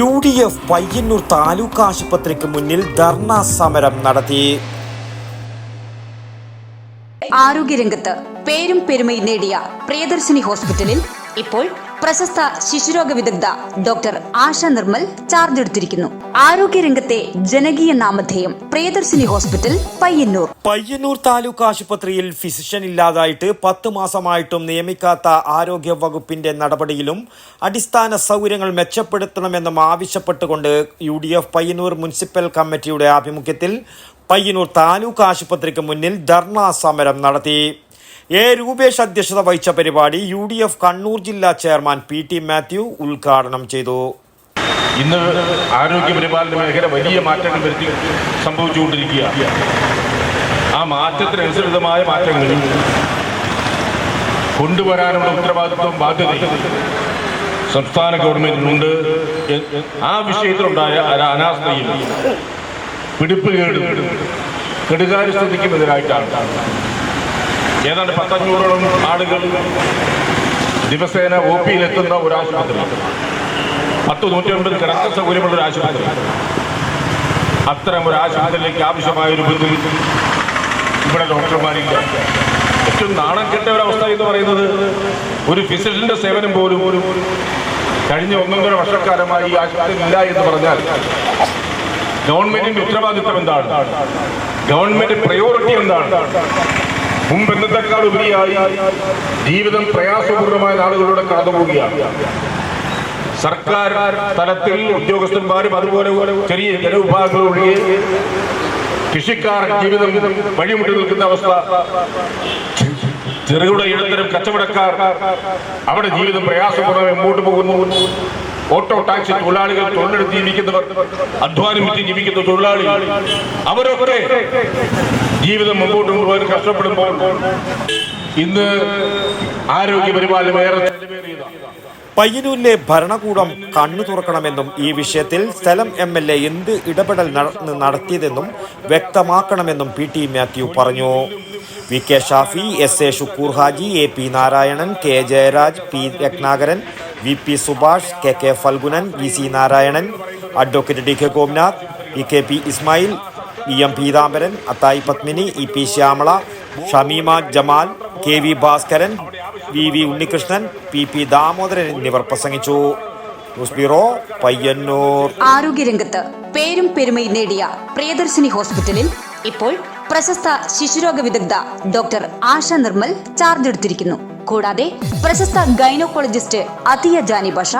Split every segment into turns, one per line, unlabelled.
UDF Payyanur taluk ആശുപത്രിക്ക് മുന്നിൽ ധർണാ സമരം നടത്തി.
ആരോഗ്യരംഗത്ത് പേരും പെരുമയും നേടിയ പ്രിയദർശിനി ഹോസ്പിറ്റലിൽ ഇപ്പോൾ പ്രശസ്ത ശിശുരോഗ വിദഗ്ധ ഡോക്ടർ ആശ നിർമ്മൽ ചാർജ് എടുത്തിരിക്കുന്നു. ആരോഗ്യരംഗത്തെ ജനകീയ നാമധേയം പ്രിയദർശിനി ഹോസ്പിറ്റൽ പയ്യന്നൂർ.
പയ്യന്നൂർ താലൂക്ക് ആശുപത്രിയിൽ ഫിസിഷ്യൻ ഇല്ലാതായിട്ട് 10 മാസമായിട്ടും നിയമിക്കാത്ത ആരോഗ്യ വകുപ്പിന്റെ നടപടിയിലും അടിസ്ഥാന സൗകര്യങ്ങൾ മെച്ചപ്പെടുത്തണമെന്നും ആവശ്യപ്പെട്ടുകൊണ്ട് UDF പയ്യന്നൂർ മുനിസിപ്പൽ കമ്മിറ്റിയുടെ ആഭിമുഖ്യത്തിൽ പയ്യന്നൂർ താലൂക്ക് ആശുപത്രിക്ക് മുന്നിൽ ധർണാ സമരം നടത്തി. രൂപേഷ് അധ്യക്ഷത വഹിച്ച പരിപാടി UDF കണ്ണൂർ ജില്ലാ ചെയർമാൻ PT മാത്യു ഉദ്ഘാടനം ചെയ്തു.
ഇന്ന് ആരോഗ്യ പരിപാലന മേഖല വലിയ മാറ്റങ്ങൾ വരുത്തി സംഭവിച്ചുകൊണ്ടിരിക്കുകയാണ്. ആ മാറ്റത്തിനനുസൃതമായ മാറ്റങ്ങൾ കൊണ്ടുവരാനുള്ള ഉത്തരവാദിത്വം ബാധ്യതയും സംസ്ഥാന ഗവൺമെന്റിനുണ്ട്. ആ വിഷയത്തിലുണ്ടായ അനാസ്ഥയും പിടിപ്പുകേടും കെടുകാര്യസ്ഥിതിക്കുമെതിരായിട്ടാണ് ഏതാണ്ട് 500ഓളം ആളുകൾ ദിവസേന OP-യിലെത്തുന്ന ഒരു ആശുപത്രി, 100-150 കിടക്ക സൗകര്യമുള്ള ഒരു ആശുപത്രി. അത്തരം ഒരു ആശുപത്രിയിലേക്ക് ആവശ്യമായ രൂപത്തിൽ ഇവിടെ ഡോക്ടർമാരില്ല. ഏറ്റവും നാണം കെട്ട ഒരവസ്ഥ എന്ന് പറയുന്നത് ഒരു ഫിസിഷ്യന്റെ സേവനം പോലും കഴിഞ്ഞ 1.5 വർഷക്കാലമായി ഈ ആശുപത്രിയിൽ ഇല്ല എന്ന് പറഞ്ഞാൽ ഗവൺമെന്റിന്റെ ഉത്തരവാദിത്വം എന്താണ്? ഗവൺമെന്റ് പ്രയോറിറ്റി എന്താണ്? മുമ്പ് എന്നത്തെക്കാൾ ഉപരിയായി ജീവിതം പ്രയാസപൂർണമായ നാളുകളിലൂടെ കടന്നുപോവുകയാണ്. സർക്കാർ തലത്തിൽ ഉദ്യോഗസ്ഥന്മാരും അതുപോലെ ചെറിയ ജനവിഭാഗങ്ങൾ ഒഴികെ കൃഷിക്കാർ ജീവിതം വഴിമുട്ടി നിൽക്കുന്ന അവസ്ഥ, ചെറുകിട ഇടത്തരം കച്ചവടക്കാർ അവിടെ ജീവിതം പ്രയാസപൂർണ്ണം മുമ്പോട്ട് പോകുന്നു. ഓട്ടോ ടാക്സി തൊഴിലാളികൾ, തൊഴിലെടുത്ത് ജീവിക്കുന്നവർ, അധ്വാനം വിറ്റ് ജീവിക്കുന്ന തൊഴിലാളികൾ, അവരൊക്കെ ജീവിതം മുമ്പോട്ട് കൊണ്ടുപോകാൻ കഷ്ടപ്പെടുമ്പോൾ ഇന്ന് ആരോഗ്യ പരിപാലനം ഏറെ
പയ്യന്നൂരിലെ ഭരണകൂടം കണ്ണു തുറക്കണമെന്നും ഈ വിഷയത്തിൽ സ്ഥലം MLA എന്ത് ഇടപെടൽ നടത്തിയതെന്നും വ്യക്തമാക്കണമെന്നും PT മാത്യു പറഞ്ഞു. VK Shafi, SA Shukkoor Haji, AP Narayanan, K Jayaraj, P Ratnakaran, VP Subhash, KK Phalgunan, VC Narayanan, advocate DK Gopinath, EKP Ismail, EM Peethambaran, Athayi Padmini, EP Shyamala, Shameema Jamal, KV Bhaskaran, VV Unnikrishnan, PP Damodaran എന്നിവർ പ്രസംഗിച്ചു. News bureau Payyanur.
ആരോഗ്യരംഗത്ത് പേരും പെരുമയും നേടിയ പ്രിയദർശിനി ഹോസ്പിറ്റലിൽ ഇപ്പോൾ പ്രശസ്ത ശിശുരോഗ വിദഗ്ധ ഡോക്ടർ ആശ നിർമ്മൽ ചാർജ് എടുത്തിരിക്കുന്നു. കൂടാതെ പ്രശസ്ത ഗൈനക്കോളജിസ്റ്റ് അതിയ ജാനി ബഷ,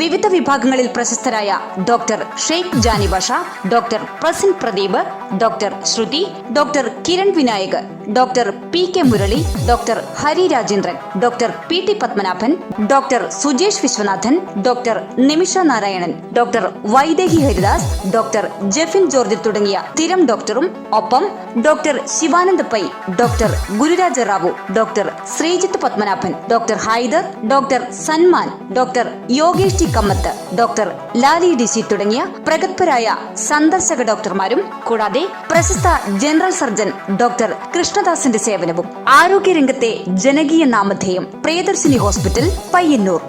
വിവിധ വിഭാഗങ്ങളിൽ പ്രശസ്തരായ doctor Sheikh Jani Basha, doctor Prasin Pradeep, doctor Shruti, doctor Kiran Vinayak, doctor PK Murali, doctor Hari Rajendran, doctor PT Padmanabhan, doctor Sujesh Viswanathan, doctor Nimisha Narayanan, doctor Vaidehi Haridas, doctor Jefin George തുടങ്ങിയ സ്ഥിരം ഡോക്ടറും ഒപ്പം doctor Shivanand Pai, doctor Gururaja Rao, doctor Sreejith Padmanabhan, doctor Haider, doctor Sanman, doctor Yogesh T Kamath, doctor Lali DC തുടങ്ങിയ പ്രഗത്ഭരായ സന്ദർശക ഡോക്ടർമാരും കൂടാതെ പ്രശസ്ത ജനറൽ സർജൻ ഡോക്ടർ കൃഷ്ണദാസിന്റെ സേവനവും. ആരോഗ്യരംഗത്തെ ജനകീയ നാമധേയം പ്രിയദർശിനി ഹോസ്പിറ്റൽ പയ്യന്നൂർ.